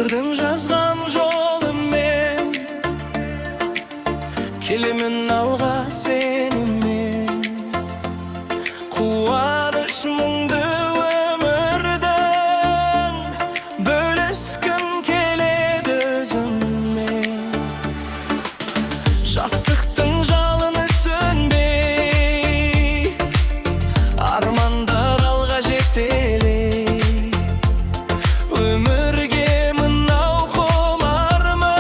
Taqdirdim жазған жолым мен, келемін алға сенімен. Қуаныш мұңды өмірдің бөліскім келеді өзіңмен. Жастықтың жалыны сөнбей, армандар алға жетелей. Өмірге мынау құмармын,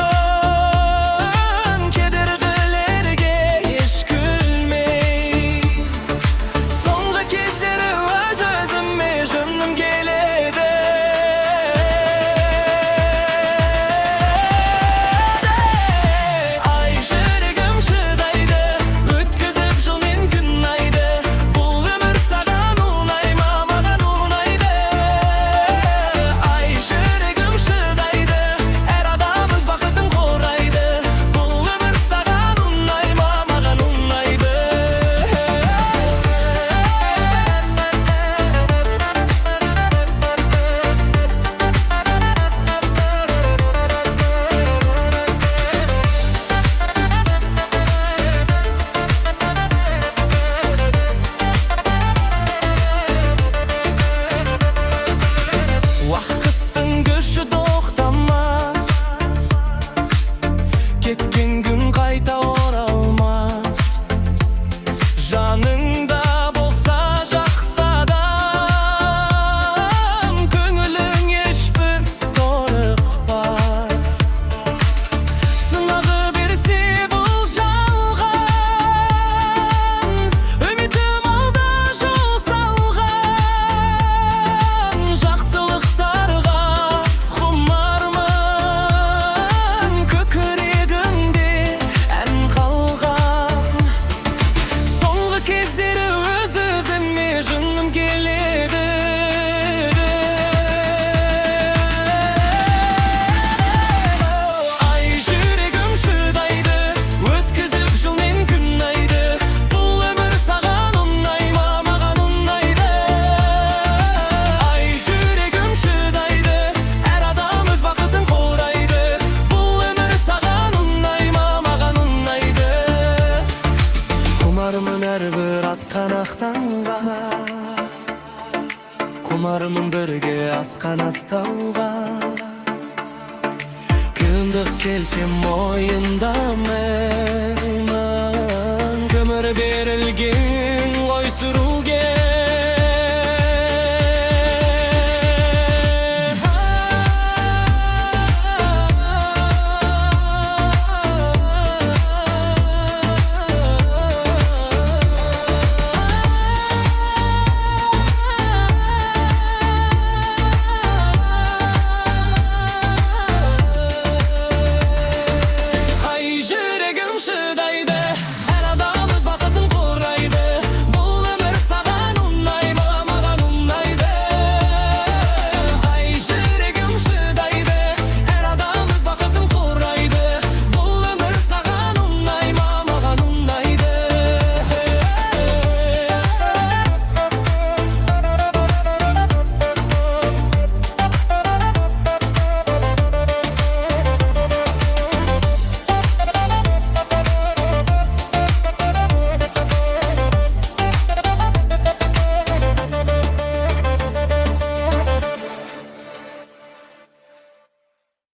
кедергілерге еш күлмей. Соңғы кездері өз-өзіме жыным келеді. Ай, жүрегім шыдайды, өткізіп жыл мен күн айды. Бұл өмір саған ұнай ма, маған ұнайды. Ай, жүрегім шыдайды, әр адам өз бақытын қорайды. Бұл өмір саған ұнай ма, маған ұнайды. Уақыттың күші тоқтамас, кеткен күн қайта оралмас. Жаныңда болса жақсы адам, көңілің ешбір торықпас. Сынағы берсе бұл жалған, үмітім алда жол салған. Жақсылықтарға құмармын, көкірегімде ән қалған. Соңғы кездері өз-өзіме жыным келеді. Ай, жүрегім шыдайды, өткізіп жыл мен күн айды. Бұл өмір саған ұнай ма, маған ұнайды. Ай, жүрегім шыдайды, әр адам өз бақытын қорайды. Бұл өмір саған ұнай ма, маған ұнайды. Құмармын әрбір атқан ақтанға, құмармын бірге асқан астауға. Қиындық келсе мойындамын,